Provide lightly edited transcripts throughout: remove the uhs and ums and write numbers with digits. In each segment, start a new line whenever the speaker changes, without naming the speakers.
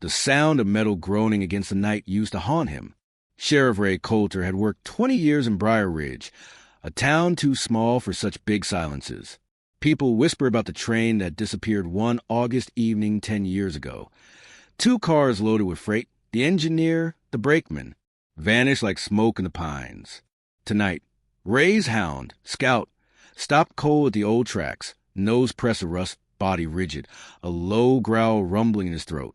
The sound of metal groaning against the night used to haunt him. Sheriff Ray Coulter had worked 20 years in Briar Ridge, a town too small for such big silences. People whisper about the train that disappeared one August evening 10 years ago. 2 cars loaded with freight, the engineer, the brakeman, vanished like smoke in the pines. Tonight, Ray's hound, Scout, stopped cold at the old tracks, nose pressed to rust, body rigid, a low growl rumbling in his throat.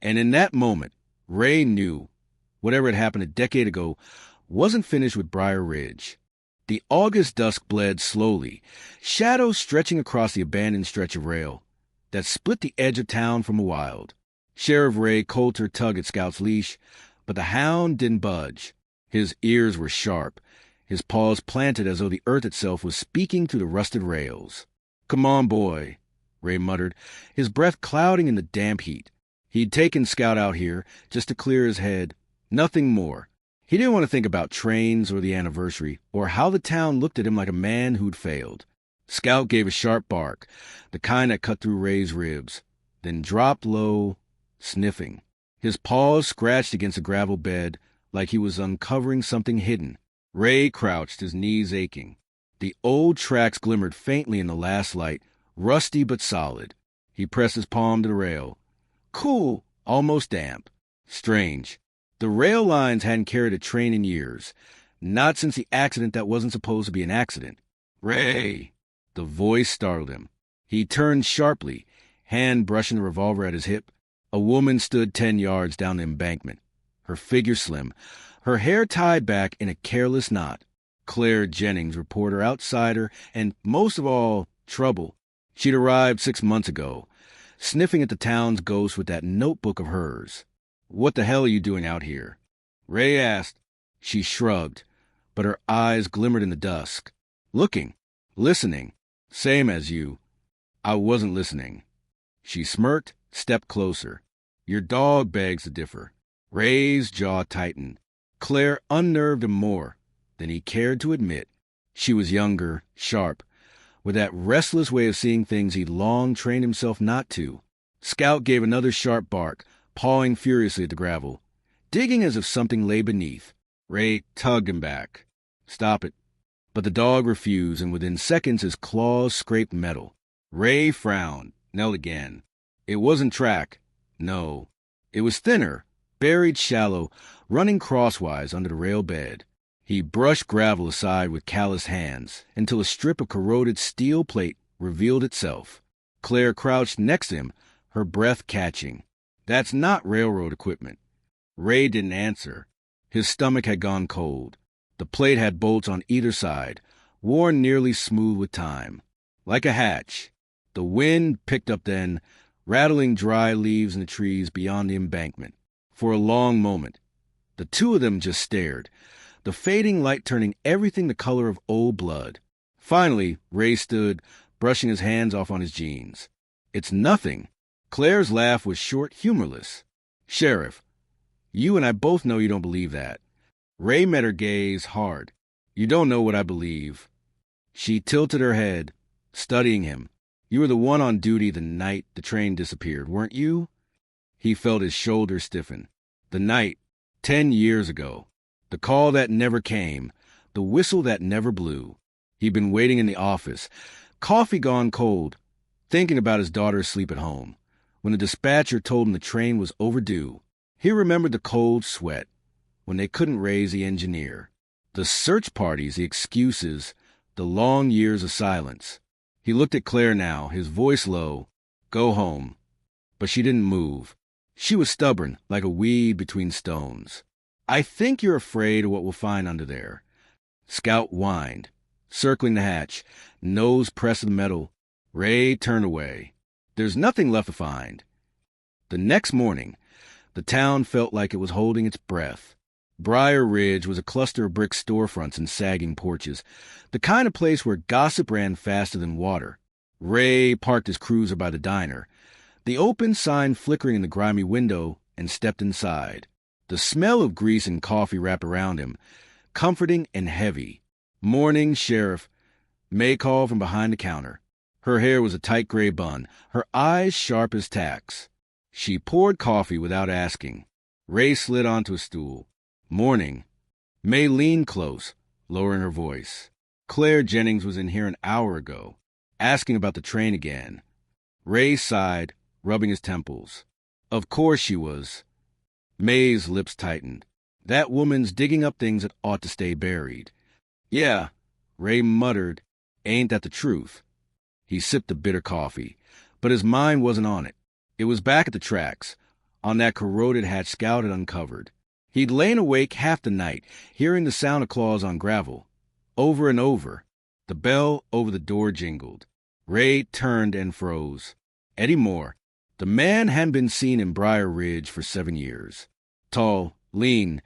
And in that moment, Ray knew whatever had happened a decade ago wasn't finished with Briar Ridge. The August dusk bled slowly, shadows stretching across the abandoned stretch of rail that split the edge of town from a wild. Sheriff Ray Coulter tugged at Scout's leash, but the hound didn't budge. His ears were sharp, his paws planted as though the earth itself was speaking through the rusted rails. "Come on, boy," Ray muttered, his breath clouding in the damp heat. He'd taken Scout out here just to clear his head, nothing more. He didn't want to think about trains or the anniversary, or how the town looked at him like a man who'd failed. Scout gave a sharp bark, the kind that cut through Ray's ribs, then dropped low, sniffing. His paws scratched against the gravel bed like he was uncovering something hidden. Ray crouched, his knees aching. The old tracks glimmered faintly in the last light, rusty but solid. He pressed his palm to the rail. Cool, almost damp. Strange. The rail lines hadn't carried a train in years, not since the accident that wasn't supposed to be an accident. "Ray!" The voice startled him. He turned sharply, hand brushing the revolver at his hip. A woman stood 10 yards down the embankment, her figure slim, her hair tied back in a careless knot. Claire Jennings, reporter, outsider, and, most of all, trouble. She'd arrived 6 months ago, sniffing at the town's ghost with that notebook of hers. "What the hell are you doing out here?" Ray asked. She shrugged, but her eyes glimmered in the dusk. "Looking, listening, same as you." "I wasn't listening." She smirked, stepped closer. "Your dog begs to differ." Ray's jaw tightened. Claire unnerved him more than he cared to admit. She was younger, sharp, with that restless way of seeing things he'd long trained himself not to. Scout gave another sharp bark, pawing furiously at the gravel, digging as if something lay beneath. Ray tugged him back. "Stop it." But the dog refused, and within seconds his claws scraped metal. Ray frowned, knelt again. It wasn't track. No. It was thinner, buried shallow, running crosswise under the rail bed. He brushed gravel aside with calloused hands until a strip of corroded steel plate revealed itself. Claire crouched next to him, her breath catching. "That's not railroad equipment." Ray didn't answer. His stomach had gone cold. The plate had bolts on either side, worn nearly smooth with time. Like a hatch. The wind picked up then, rattling dry leaves in the trees beyond the embankment. For a long moment, the two of them just stared, the fading light turning everything the color of old blood. Finally, Ray stood, brushing his hands off on his jeans. "It's nothing." Claire's laugh was short, humorless. "Sheriff, you and I both know you don't believe that." Ray met her gaze hard. "You don't know what I believe." She tilted her head, studying him. "You were the one on duty the night the train disappeared, weren't you?" He felt his shoulders stiffen. The night, 10 years ago. The call that never came, the whistle that never blew. He'd been waiting in the office, coffee gone cold, thinking about his daughter's sleep at home, when the dispatcher told him the train was overdue. He remembered the cold sweat, when they couldn't raise the engineer, the search parties, the excuses, the long years of silence. He looked at Claire now, his voice low. "Go home." But she didn't move. She was stubborn, like a weed between stones. "I think you're afraid of what we'll find under there." Scout whined, circling the hatch, nose pressed to the metal. Ray turned away. "There's nothing left to find." The next morning, the town felt like it was holding its breath. Briar Ridge was a cluster of brick storefronts and sagging porches, the kind of place where gossip ran faster than water. Ray parked his cruiser by the diner, the open sign flickering in the grimy window, and stepped inside. The smell of grease and coffee wrapped around him, comforting and heavy. "Morning, Sheriff." May called from behind the counter. Her hair was a tight gray bun, her eyes sharp as tacks. She poured coffee without asking. Ray slid onto a stool. Morning. May leaned close, lowering her voice. Claire Jennings was in here an hour ago, asking about the train again. Ray sighed, rubbing his temples. Of course she was. May's lips tightened. That woman's digging up things that ought to stay buried. Yeah, Ray muttered, ain't that the truth? He sipped the bitter coffee, but his mind wasn't on it. It was back at the tracks, on that corroded hatch Scout had uncovered. He'd lain awake half the night, hearing the sound of claws on gravel. Over and over. The bell over the door jingled. Ray turned and froze. Eddie Moore. The man hadn't been seen in Briar Ridge for 7 years. Tall, lean,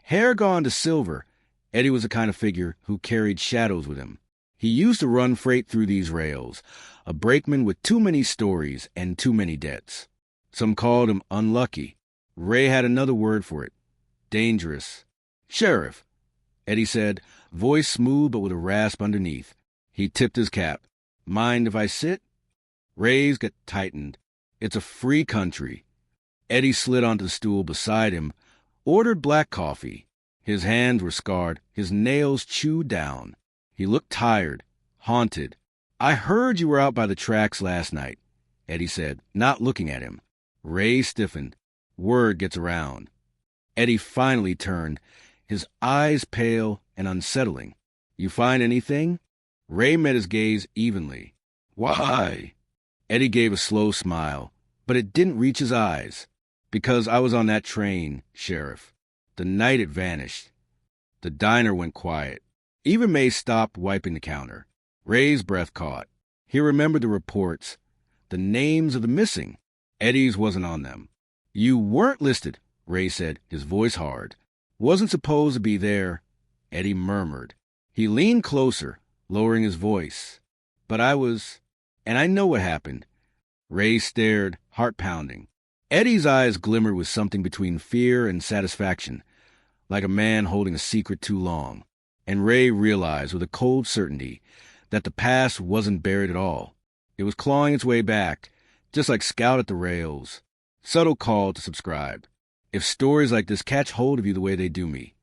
hair gone to silver, Eddie was the kind of figure who carried shadows with him. He used to run freight through these rails, a brakeman with too many stories and too many debts. Some called him unlucky. Ray had another word for it. Dangerous. Sheriff, Eddie said, voice smooth but with a rasp underneath. He tipped his cap. Mind if I sit? Ray's got tightened. It's a free country. Eddie slid onto the stool beside him, ordered black coffee. His hands were scarred, his nails chewed down. He looked tired, haunted. I heard you were out by the tracks last night, Eddie said, not looking at him. Ray stiffened. Word gets around. Eddie finally turned, his eyes pale and unsettling. You find anything? Ray met his gaze evenly. Why? Eddie gave a slow smile, but it didn't reach his eyes. Because I was on that train, Sheriff. The night it vanished. The diner went quiet. Even May stopped wiping the counter. Ray's breath caught. He remembered the reports, the names of the missing. Eddie's wasn't on them. You weren't listed, Ray said, his voice hard. Wasn't supposed to be there, Eddie murmured. He leaned closer, lowering his voice. But I was, and I know what happened. Ray stared, heart pounding. Eddie's eyes glimmered with something between fear and satisfaction, like a man holding a secret too long. And Ray realized with a cold certainty that the past wasn't buried at all. It was clawing its way back, just like Scout at the rails. Subtle call to subscribe. If stories like this catch hold of you the way they do me,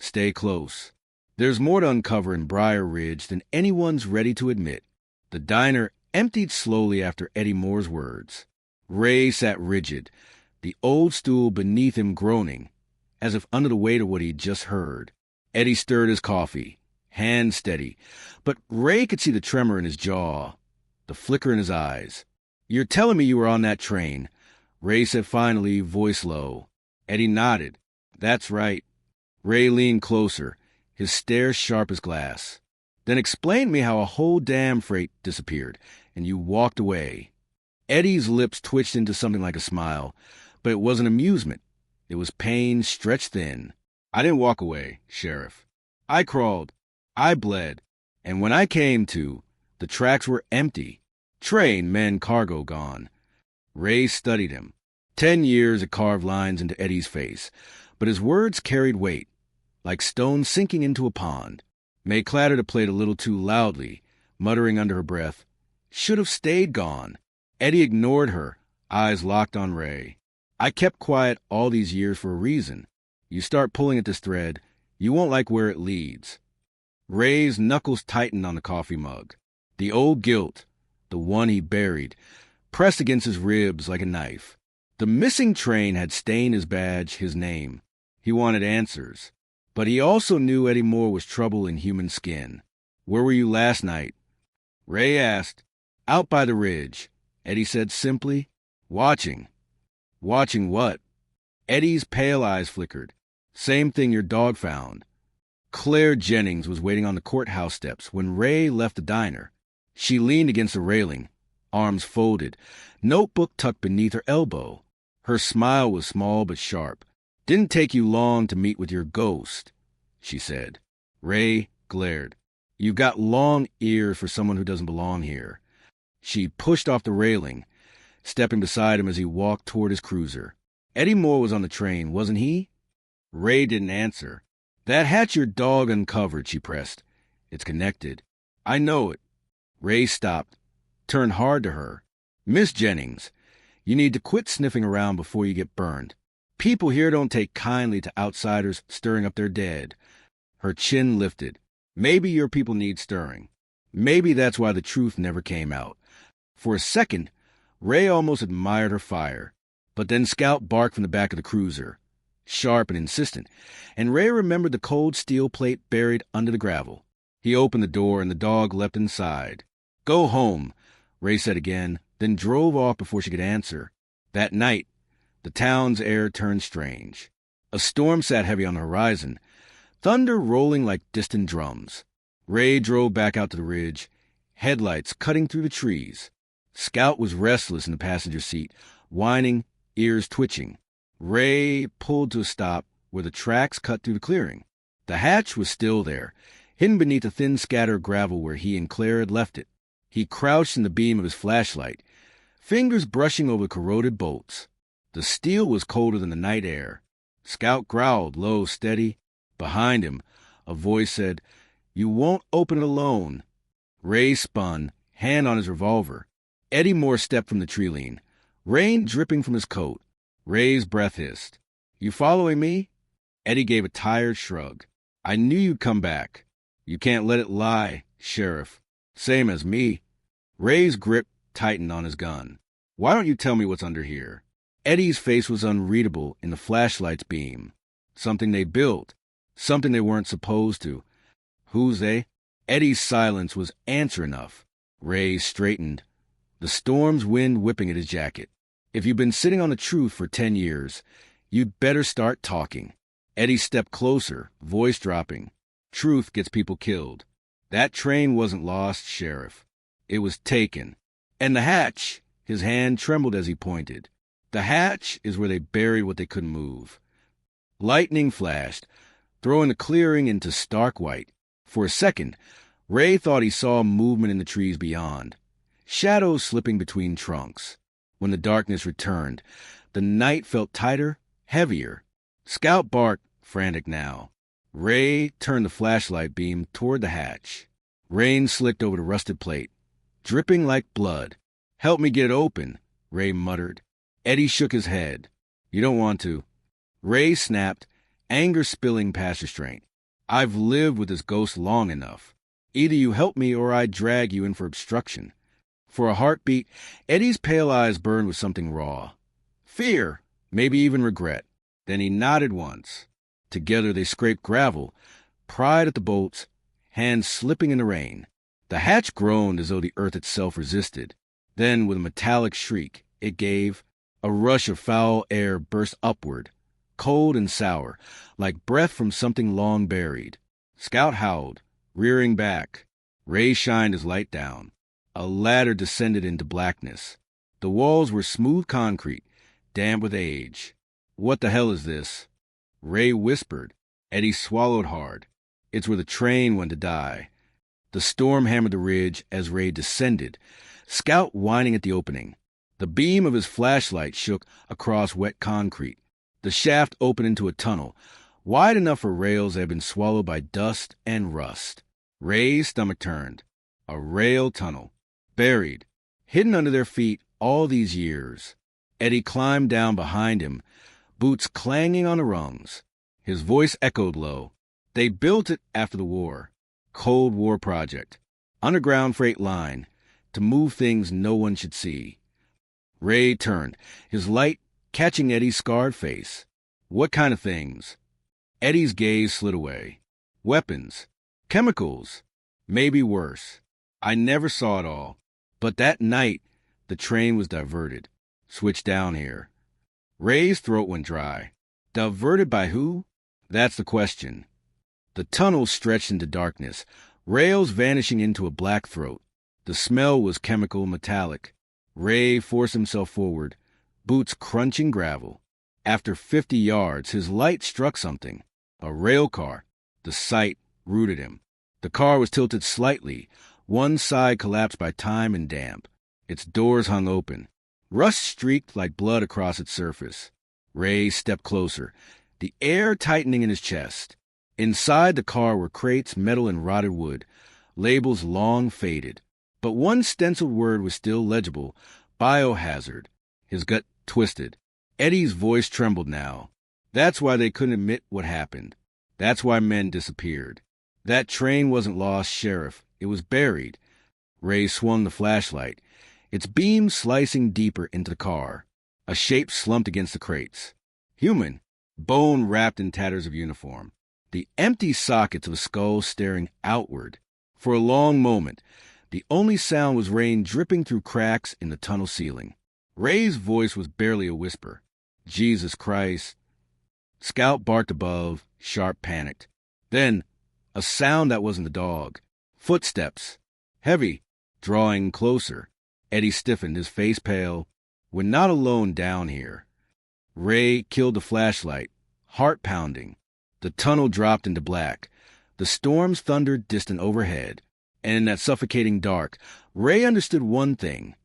stay close. There's more to uncover in Briar Ridge than anyone's ready to admit. The diner emptied slowly after Eddie Moore's words. Ray sat rigid, the old stool beneath him groaning, as if under the weight of what he'd just heard. Eddie stirred his coffee, hand steady, but Ray could see the tremor in his jaw, the flicker in his eyes. You're telling me you were on that train, Ray said finally, voice low. Eddie nodded. That's right. Ray leaned closer, his stare sharp as glass. Then explain to me how a whole damn freight disappeared, and you walked away. Eddie's lips twitched into something like a smile, but it wasn't amusement. It was pain stretched thin. I didn't walk away, Sheriff. I crawled. I bled. And when I came to, the tracks were empty. Train, men, cargo gone. Ray studied him. 10 years had carved lines into Eddie's face, but his words carried weight, like stones sinking into a pond. May clattered a plate a little too loudly, muttering under her breath, Should have stayed gone. Eddie ignored her, eyes locked on Ray. I kept quiet all these years for a reason. You start pulling at this thread, you won't like where it leads. Ray's knuckles tightened on the coffee mug. The old guilt, the one he buried, pressed against his ribs like a knife. The missing train had stained his badge, his name. He wanted answers. But he also knew Eddie Moore was trouble in human skin. Where were you last night? Ray asked. Out by the ridge. Eddie said simply. Watching. Watching what? Eddie's pale eyes flickered. Same thing your dog found. Claire Jennings was waiting on the courthouse steps when Ray left the diner. She leaned against the railing, arms folded, notebook tucked beneath her elbow. Her smile was small but sharp. Didn't take you long to meet with your ghost, she said. Ray glared. You've got long ears for someone who doesn't belong here. She pushed off the railing, stepping beside him as he walked toward his cruiser. Eddie Moore was on the train, wasn't he? Ray didn't answer. That hatch your dog uncovered, she pressed. It's connected. I know it. Ray stopped, turned hard to her. Miss Jennings, You need to quit sniffing around before you get burned. People here don't take kindly to outsiders stirring up their dead. Her chin lifted. Maybe your people need stirring. Maybe that's why the truth never came out. For a second, Ray almost admired her fire. But then Scout barked from the back of the cruiser, sharp and insistent, and Ray remembered the cold steel plate buried under the gravel. He opened the door, and the dog leapt inside. "Go home," Ray said again, then drove off before she could answer. That night, the town's air turned strange. A storm sat heavy on the horizon, thunder rolling like distant drums. Ray drove back out to the ridge, headlights cutting through the trees. Scout was restless in the passenger seat, whining, ears twitching. Ray pulled to a stop where the tracks cut through the clearing. The hatch was still there, hidden beneath a thin scatter of gravel where he and Claire had left it. He crouched in the beam of his flashlight, fingers brushing over the corroded bolts. The steel was colder than the night air. Scout growled, low, steady. Behind him, a voice said, "You won't open it alone." Ray spun, hand on his revolver. Eddie Moore stepped from the tree lean, rain dripping from his coat. Ray's breath hissed. "You following me?" Eddie gave a tired shrug. "I knew you'd come back. You can't let it lie, Sheriff. Same as me." Ray's grip tightened on his gun. "Why don't you tell me what's under here?" Eddie's face was unreadable in the flashlight's beam. Something they built. Something they weren't supposed to. Who's they? Eddie's silence was answer enough. Ray straightened, the storm's wind whipping at his jacket. "If you've been sitting on the truth for 10 years, you'd better start talking." Eddie stepped closer, voice dropping. "Truth gets people killed. That train wasn't lost, Sheriff. It was taken. And the hatch," his hand trembled as he pointed. "The hatch is where they buried what they couldn't move." Lightning flashed, throwing the clearing into stark white. For a second, Ray thought he saw movement in the trees beyond, shadows slipping between trunks. When the darkness returned, the night felt tighter, heavier. Scout barked, frantic now. Ray turned the flashlight beam toward the hatch. Rain slicked over the rusted plate, dripping like blood. "Help me get it open," Ray muttered. Eddie shook his head. "You don't want to." Ray snapped, anger spilling past restraint. "I've lived with this ghost long enough. Either you help me or I drag you in for obstruction." For a heartbeat, Eddie's pale eyes burned with something raw. Fear, maybe even regret. Then he nodded once. Together they scraped gravel, pried at the bolts, hands slipping in the rain. The hatch groaned as though the earth itself resisted. Then, with a metallic shriek, it gave. A rush of foul air burst upward, cold and sour, like breath from something long buried. Scout howled, rearing back. Ray shined his light down. A ladder descended into blackness. The walls were smooth concrete, damp with age. "What the hell is this?" Ray whispered. Eddie swallowed hard. "It's where the train went to die." The storm hammered the ridge as Ray descended, Scout whining at the opening. The beam of his flashlight shook across wet concrete. The shaft opened into a tunnel, wide enough for rails that had been swallowed by dust and rust. Ray's stomach turned. A rail tunnel. Buried. Hidden under their feet all these years. Eddie climbed down behind him, boots clanging on the rungs. His voice echoed low. They built it after the war. Cold War project. Underground freight line. To move things no one should see. Ray turned, his light catching Eddie's scarred face. "What kind of things?" Eddie's gaze slid away. "Weapons. Chemicals. Maybe worse. I never saw it all. But that night, the train was diverted. Switched down here." Ray's throat went dry. Diverted by who? That's the question. The tunnel stretched into darkness, rails vanishing into a black throat. The smell was chemical, metallic. Ray forced himself forward, boots crunching gravel. After 50 yards, his light struck something. A rail car. The sight rooted him. The car was tilted slightly. One side collapsed by time and damp. Its doors hung open. Rust streaked like blood across its surface. Ray stepped closer, the air tightening in his chest. Inside the car were crates, metal and rotted wood, labels long faded. But one stenciled word was still legible: biohazard. His gut twisted. Eddie's voice trembled now. That's why they couldn't admit what happened. That's why men disappeared. That train wasn't lost, Sheriff. It was buried. Ray swung the flashlight, its beam slicing deeper into the car. A shape slumped against the crates. Human, bone wrapped in tatters of uniform. The empty sockets of a skull staring outward. For a long moment, the only sound was rain dripping through cracks in the tunnel ceiling. Ray's voice was barely a whisper. Jesus Christ. Scout barked above, Sharp panicked. Then, a sound that wasn't the dog. Footsteps. Heavy, drawing closer. Eddie stiffened, his face pale. We're not alone down here. Ray killed the flashlight, heart pounding. The tunnel dropped into black. The storms thundered distant overhead. And in that suffocating dark, Ray understood one thing.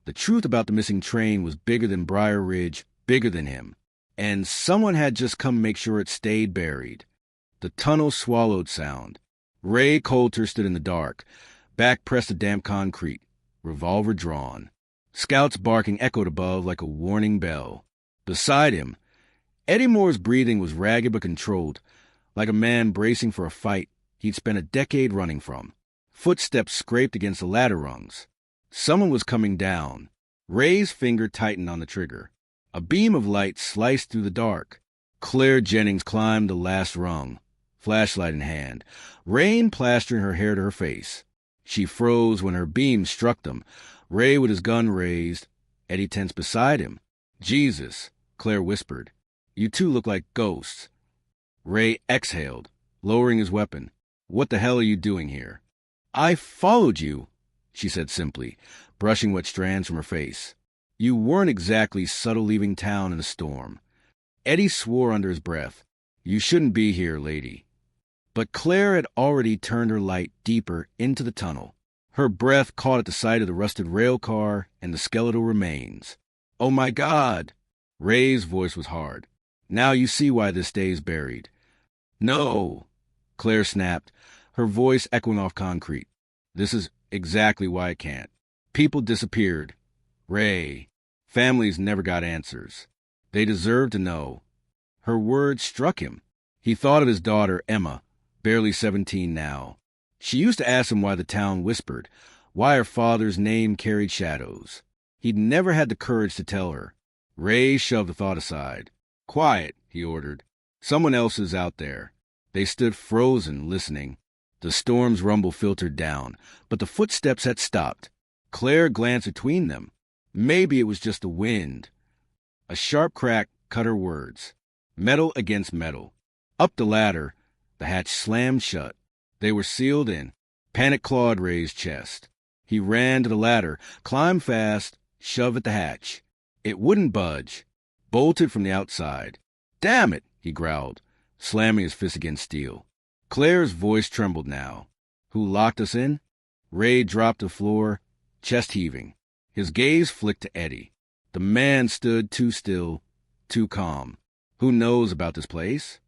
The truth about the missing train was bigger than Briar Ridge, bigger than him. And someone had just come to make sure it stayed buried. The tunnel swallowed sound. Ray Coulter stood in the dark, back pressed to damp concrete, revolver drawn. Scout's barking echoed above like a warning bell. Beside him, Eddie Moore's breathing was ragged but controlled, like a man bracing for a fight he'd spent a decade running from. Footsteps scraped against the ladder rungs. Someone was coming down. Ray's finger tightened on the trigger. A beam of light sliced through the dark. Claire Jennings climbed the last rung, flashlight in hand, rain plastering her hair to her face. She froze when her beam struck them. Ray with his gun raised, Eddie tense beside him. Jesus, Claire whispered. You two look like ghosts. Ray exhaled, lowering his weapon. What the hell are you doing here? I followed you, she said simply, brushing wet strands from her face. You weren't exactly subtle leaving town in a storm. Eddie swore under his breath. You shouldn't be here, lady. But Claire had already turned her light deeper into the tunnel. Her breath caught at the sight of the rusted rail car and the skeletal remains. Oh my God! Ray's voice was hard. Now you see why this stays buried. No! Claire snapped, her voice echoing off concrete. This is exactly why it can't. People disappeared. Ray. Families never got answers. They deserved to know. Her words struck him. He thought of his daughter, Emma, barely 17 now. She used to ask him why the town whispered, why her father's name carried shadows. He'd never had the courage to tell her. Ray shoved the thought aside. Quiet, he ordered. Someone else is out there. They stood frozen, listening. The storm's rumble filtered down, but the footsteps had stopped. Claire glanced between them. Maybe it was just the wind. A sharp crack cut her words. Metal against metal. Up the ladder, the hatch slammed shut. They were sealed in. Panic clawed Ray's chest. He ran to the ladder, climbed fast, shoved at the hatch. It wouldn't budge. Bolted from the outside. Damn it, he growled, slamming his fist against steel. Claire's voice trembled now. Who locked us in? Ray dropped to the floor, chest heaving. His gaze flicked to Eddie. The man stood too still, too calm. Who knows about this place?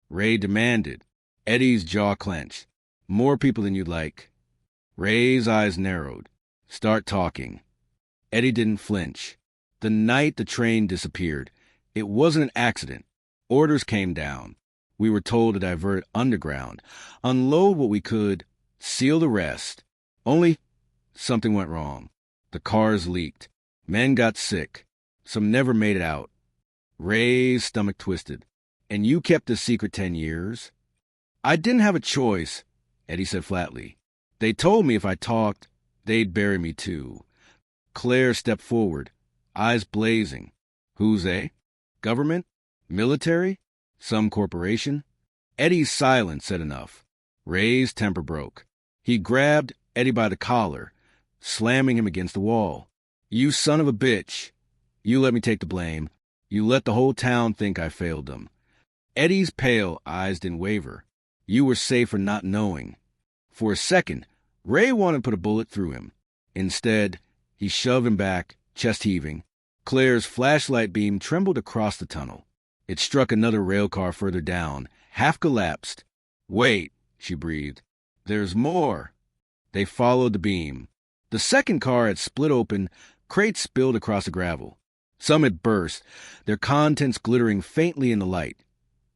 Ray demanded. Eddie's jaw clenched. More people than you'd like. Ray's eyes narrowed. Start talking. Eddie didn't flinch. The night the train disappeared, it wasn't an accident. Orders came down. We were told to divert underground, unload what we could, seal the rest. Only something went wrong. The cars leaked. Men got sick. Some never made it out. Ray's stomach twisted. And you kept this secret 10 years? I didn't have a choice, Eddie said flatly. They told me if I talked, they'd bury me too. Claire stepped forward, eyes blazing. Who's they? Government? Military? Some corporation? Eddie's silence said enough. Ray's temper broke. He grabbed Eddie by the collar, slamming him against the wall. You son of a bitch. You let me take the blame. You let the whole town think I failed them. Eddie's pale eyes didn't waver. You were safe for not knowing. For a second, Ray wanted to put a bullet through him. Instead, he shoved him back, chest heaving. Claire's flashlight beam trembled across the tunnel. It struck another rail car further down, half collapsed. Wait, she breathed. There's more. They followed the beam. The second car had split open, crates spilled across the gravel. Some had burst, their contents glittering faintly in the light.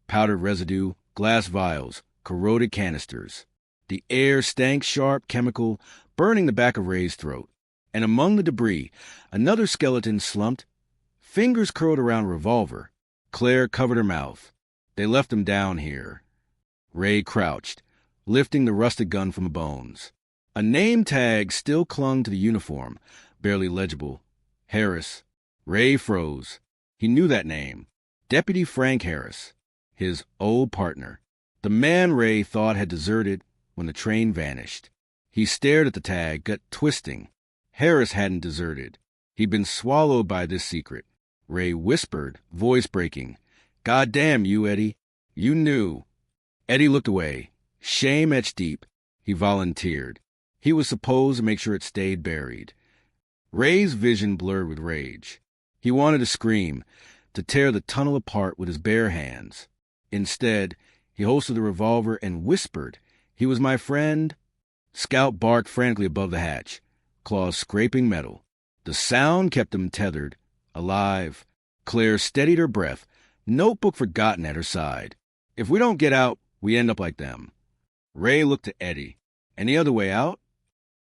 Powdered residue, glass vials, corroded canisters. The air stank sharp chemical, burning the back of Ray's throat. And among the debris, another skeleton slumped, fingers curled around a revolver. Claire covered her mouth. They left him down here. Ray crouched, lifting the rusted gun from the bones. A name tag still clung to the uniform, barely legible. Harris. Ray froze. He knew that name. Deputy Frank Harris, his old partner. The man Ray thought had deserted when the train vanished. He stared at the tag, gut twisting. Harris hadn't deserted. He'd been swallowed by this secret. Ray whispered, voice breaking, "God damn you, Eddie. You knew." Eddie looked away. Shame etched deep. He volunteered. He was supposed to make sure it stayed buried. Ray's vision blurred with rage. He wanted to scream, to tear the tunnel apart with his bare hands. Instead, he holstered the revolver and whispered, "He was my friend." Scout barked frantically above the hatch, claws scraping metal. The sound kept him tethered, alive. Claire steadied her breath, notebook forgotten at her side. "If we don't get out, we end up like them." Ray looked to Eddie. "Any other way out?"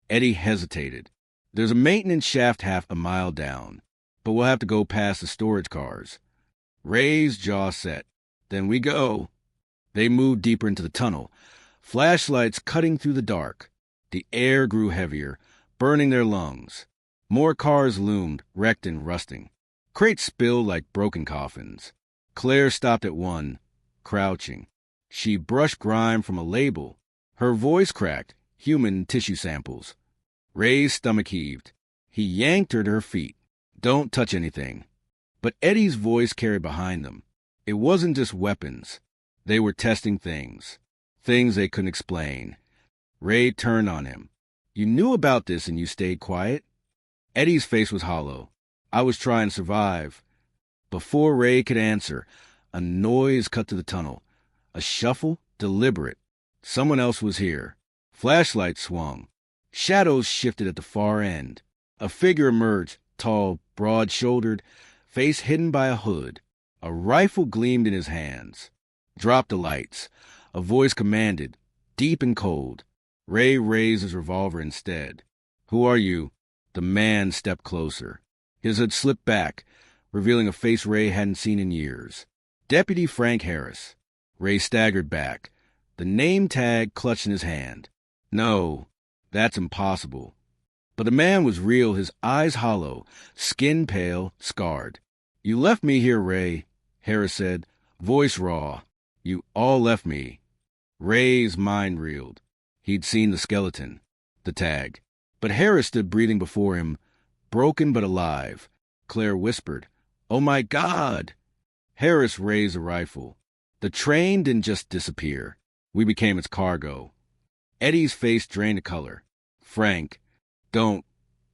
Eddie hesitated. "There's a maintenance shaft half a mile down, but we'll have to go past the storage cars." Ray's jaw set. "Then we go." They moved deeper into the tunnel, flashlights cutting through the dark. The air grew heavier, burning their lungs. More cars loomed, wrecked and rusting. Crates spilled like broken coffins. Claire stopped at one, crouching. She brushed grime from a label. Her voice cracked, human tissue samples. Ray's stomach heaved. He yanked her to her feet. "Don't touch anything." But Eddie's voice carried behind them. It wasn't just weapons. They were testing things. Things they couldn't explain. Ray turned on him. "You knew about this and you stayed quiet?" Eddie's face was hollow. "I was trying to survive." Before Ray could answer, a noise cut to the tunnel. A shuffle, deliberate. Someone else was here. Flashlights swung. Shadows shifted at the far end. A figure emerged, tall, broad-shouldered, face hidden by a hood. A rifle gleamed in his hands. "Drop the lights." A voice commanded, deep and cold. Ray raised his revolver instead. "Who are you?" The man stepped closer. His hood slipped back, revealing a face Ray hadn't seen in years. Deputy Frank Harris. Ray staggered back, the name tag clutched in his hand. "No, that's impossible." But the man was real, his eyes hollow, skin pale, scarred. "You left me here, Ray," Harris said, voice raw. "You all left me." Ray's mind reeled. He'd seen the skeleton, the tag. But Harris stood breathing before him, broken but alive. Claire whispered, "Oh my God!" Harris raised a rifle. The train didn't just disappear. We became its cargo. Eddie's face drained the color. "Frank, don't."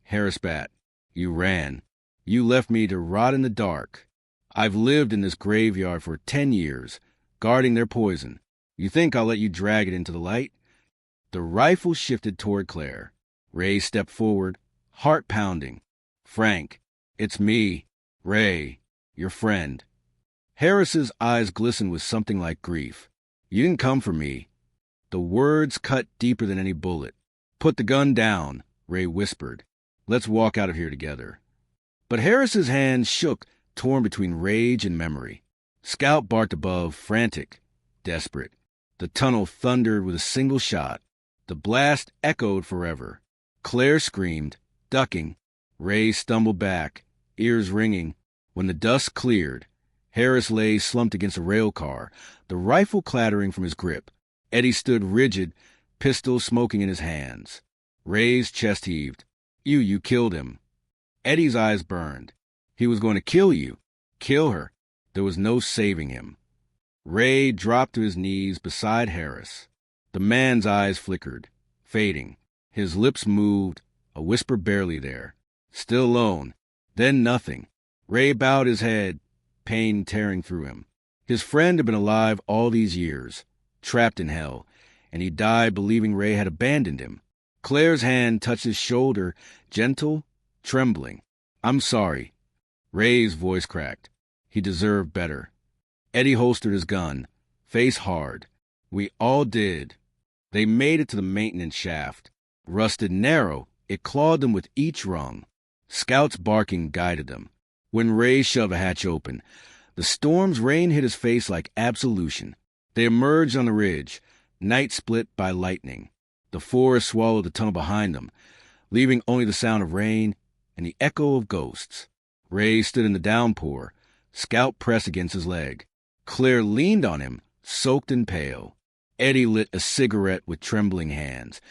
Harris spat. "You ran. You left me to rot in the dark. I've lived in this graveyard for 10 years, guarding their poison. You think I'll let you drag it into the light?" The rifle shifted toward Claire. Ray stepped forward, heart pounding. "Frank, it's me, Ray, your friend." Harris's eyes glistened with something like grief. "You didn't come for me." The words cut deeper than any bullet. "Put the gun down," Ray whispered. "Let's walk out of here together." But Harris's hands shook, torn between rage and memory. Scout barked above, frantic, desperate. The tunnel thundered with a single shot. The blast echoed forever. Claire screamed, ducking. Ray stumbled back, ears ringing. When the dust cleared, Harris lay slumped against a rail car, the rifle clattering from his grip. Eddie stood rigid, pistol smoking in his hands. Ray's chest heaved. You killed him." Eddie's eyes burned. "He was going to kill you. Kill her. There was no saving him." Ray dropped to his knees beside Harris. The man's eyes flickered, fading. His lips moved, a whisper barely there. Still alone. Then nothing. Ray bowed his head, pain tearing through him. His friend had been alive all these years, trapped in hell, and he died believing Ray had abandoned him. Claire's hand touched his shoulder, gentle, trembling. "I'm sorry." Ray's voice cracked. He deserved better. Eddie holstered his gun, face hard. We all did. They made it to the maintenance shaft. Rusted narrow, it clawed them with each rung. Scout's barking guided them. When Ray shoved a hatch open, the storm's rain hit his face like absolution. They emerged on the ridge, night split by lightning. The forest swallowed the tunnel behind them, leaving only the sound of rain and the echo of ghosts. Ray stood in the downpour, Scout pressed against his leg. Claire leaned on him, soaked and pale. Eddie lit a cigarette with trembling hands,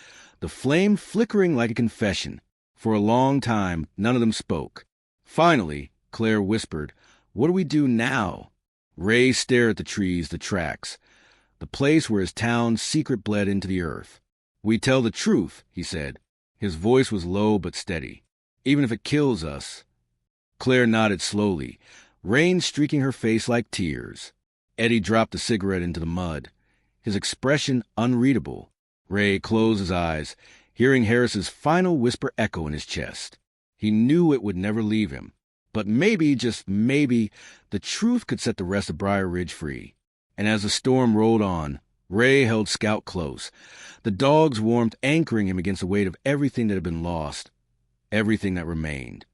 the flame flickering like a confession. For a long time, none of them spoke. Finally, Claire whispered, "What do we do now?" Ray stared at the trees, the tracks, the place where his town's secret bled into the earth. "We tell the truth," he said. His voice was low but steady. "Even if it kills us." Claire nodded slowly, rain streaking her face like tears. Eddie dropped the cigarette into the mud, his expression unreadable. Ray closed his eyes, hearing Harris's final whisper echo in his chest. He knew it would never leave him. But maybe, just maybe, the truth could set the rest of Briar Ridge free. And as the storm rolled on, Ray held Scout close, the dog's warmth anchoring him against the weight of everything that had been lost, everything that remained.